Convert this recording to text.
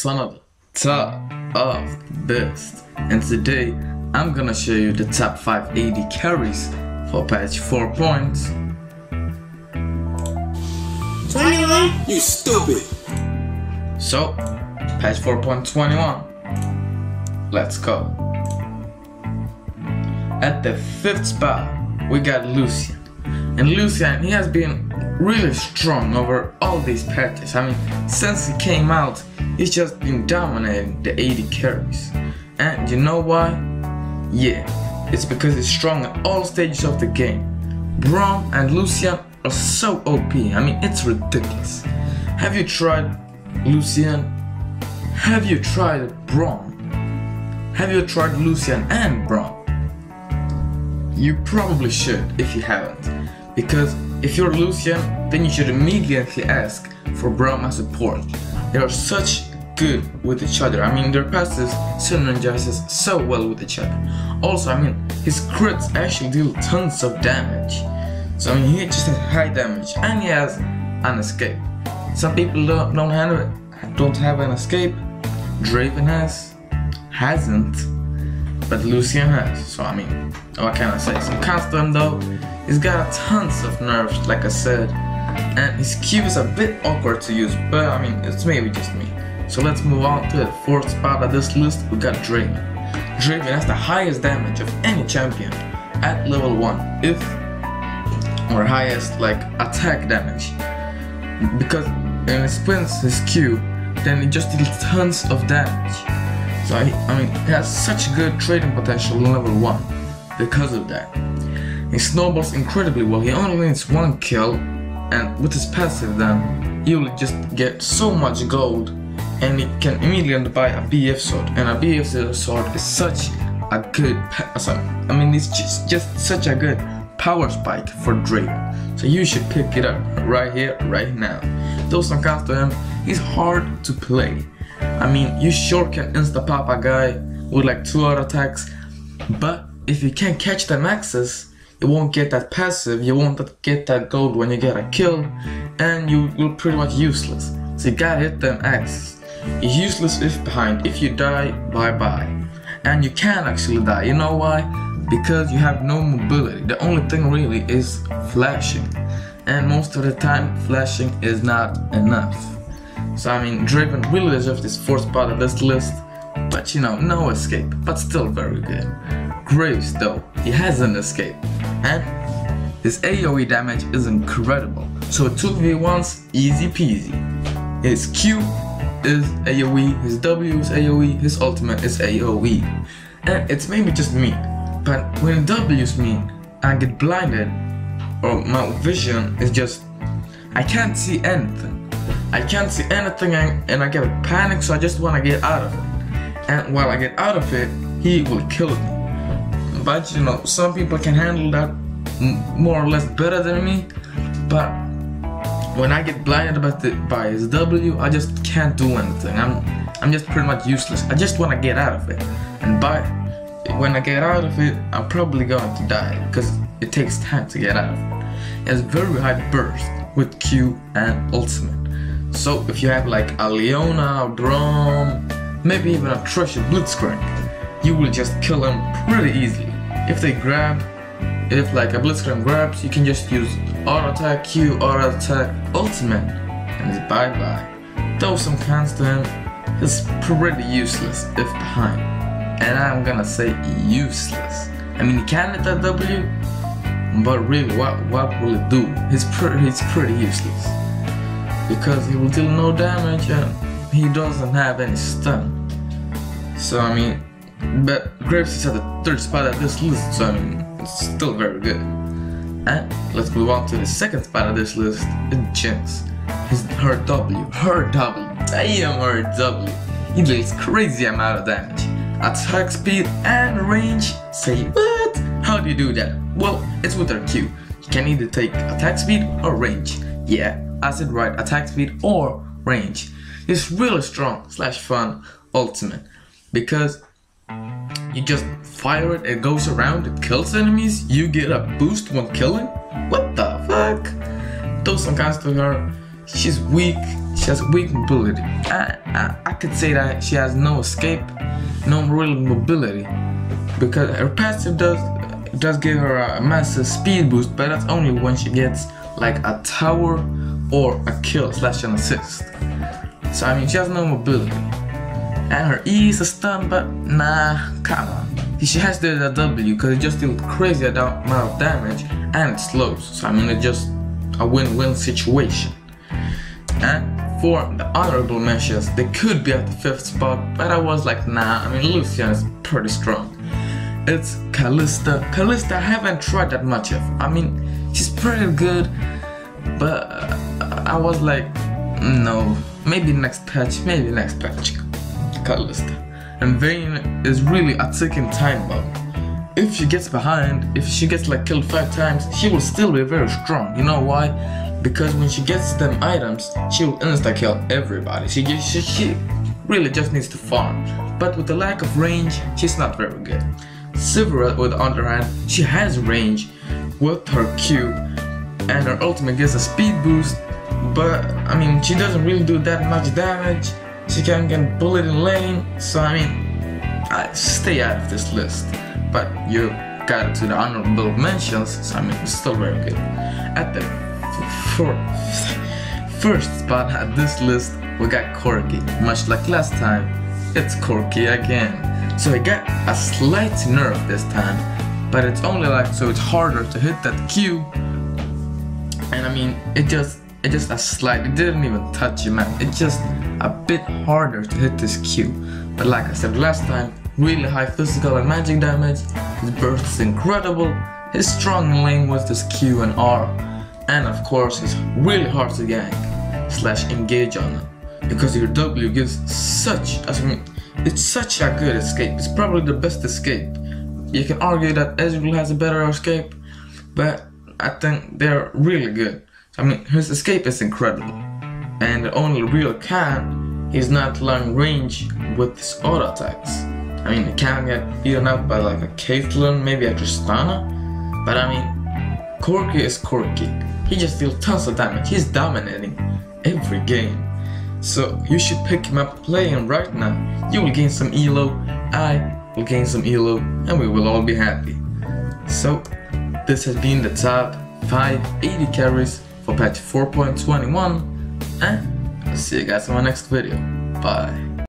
to another Top of the Best, and today I'm gonna show you the top 5 AD carries for patch 4.21. You stupid. So, patch 4.21. Let's go. At the 5th spot, we got Lucian. And Lucian, he has been really strong over all these patches. I mean, since he came out, he's just been dominating the AD carries. And you know why? Yeah, it's because he's strong at all stages of the game. Braum and Lucian are so OP. I mean, it's ridiculous. Have you tried Lucian? Have you tried Braum? Have you tried Lucian and Braum? You probably should if you haven't. Because if you're Lucian, then you should immediately ask for Braum as support. They are such good with each other. I mean, their passes synergizes so well with each other. Also, I mean, his crits actually deal tons of damage. So I mean, he just has high damage and he has an escape. Some people don't have an escape. Draven hasn't, but Lucian has. So I mean, what can I say? Some constant though. He's got tons of nerfs, like I said, and his Q is a bit awkward to use, but I mean, it's maybe just me. So let's move on to the 4th spot of this list. We got Draven. Draven has the highest damage of any champion at level 1, or highest like attack damage, because when he spins his Q, then it just deals tons of damage. So I mean, he has such good trading potential in level 1 because of that. He snowballs incredibly well. He only needs 1 kill, and with his passive then, he will just get so much gold, and he can immediately buy a BF sword. And a BF sword is such a good, I mean, it's just such a good power spike for Draven. So you should pick it up right here, right now. Though some comes to him, he's hard to play. I mean, you sure can insta-pop a guy with like 2 auto attacks, but if you can't catch the maxes, you won't get that passive, you won't get that gold when you get a kill, and you're pretty much useless. So you gotta hit them axes. You're useless if behind. If you die, bye-bye. And you can actually die. You know why? Because you have no mobility. The only thing really is flashing. And most of the time, flashing is not enough. So I mean, Draven really deserves this 4th spot of this list. But you know, no escape, but still very good. Graves though, he has an escape, and his AoE damage is incredible. So 2v1's easy peasy. His Q is AoE, his W is AoE, his ultimate is AoE. And it's maybe just me, but when he W's me, I get blinded, or my vision is just, I can't see anything. I can't see anything and I get a panic, so I just want to get out of it. And while I get out of it, he will kill me. But you know, some people can handle that more or less better than me. But when I get blinded by his W, I just can't do anything. I'm just pretty much useless. I just want to get out of it. And when I get out of it, I'm probably going to die because it takes time to get out of it. It has very high burst with Q and ultimate. So if you have like a Leona, a Braum, maybe even a Treasure Blitzcrank, you will just kill them pretty easily. If they grab, if like a Blitzcrank grabs, you can just use auto attack, Q, auto attack, ultimate, and it's bye bye. Though some cons to him, he's pretty useless if behind. And I'm gonna say useless. I mean, he can hit that W, but really, what will it do? He's pretty useless. Because he will deal no damage and he doesn't have any stun. So I mean, but Graves is at the 3rd spot at this list, so I mean, it's still very good. And let's move on to the 2nd spot of this list, it's Jinx. Her W, damn her W. He deals crazy amount of damage. Attack speed and range, say what? How do you do that? Well, it's with her Q. You can either take attack speed or range. Yeah, I said right, attack speed or range. It's really strong / fun ultimate, because you just fire it, it goes around, it kills enemies, you get a boost when killing? What the fuck? Those some guys to her, she's weak, she has weak mobility. I could say that she has no escape, no real mobility, because her passive does give her a massive speed boost, but that's only when she gets like a tower or a kill / an assist. So I mean, she has no mobility. And her E is a stun, but nah, come on. She has the W because it just deals crazy amount of damage and it slows. So I mean, it's just a win-win situation. And for the honorable mentions, they could be at the 5th spot, but I was like, nah, I mean, Lucian is pretty strong. It's Kalista. Kalista, I haven't tried that much of. I mean, she's pretty good, but I was like, no, maybe next patch. Kalista. And Vayne is really a ticking time bomb. If she gets behind, if she gets like killed 5 times, she will still be very strong. You know why? Because when she gets them items, she will insta-kill everybody. She really just needs to farm. But with the lack of range, she's not very good. Sivera, on the other hand, she has range with her Q, and her ultimate gives a speed boost, but I mean, she doesn't really do that much damage. She can get bullet in lane, so I mean, I stay out of this list. But you got it to the honorable mentions, so I mean, it's still very good. At the first spot at this list, we got Corki. Much like last time, it's Corki again. So he got a slight nerf this time, but it's only like, so it's harder to hit that Q. And I mean, it just a slight, it didn't even touch him, man. It's just a bit harder to hit this Q. But like I said last time, really high physical and magic damage, his burst is incredible, he's strong in lane with his Q and R, and of course he's really hard to gank / engage on him, because your W gives such, I mean, it's such a good escape. It's probably the best escape. You can argue that Ezreal has a better escape, but I think they're really good. I mean, his escape is incredible, and the only real can is not long range with his auto attacks. I mean, he can get beaten up by like a Caitlyn, maybe a Tristana, but I mean, Corki is Corki. He just deals tons of damage. He's dominating every game. So you should pick him up, play him right now. You will gain some elo, I will gain some elo, and we will all be happy. So this has been the top 5 AD carries for patch 4.21, and I'll see you guys in my next video. Bye.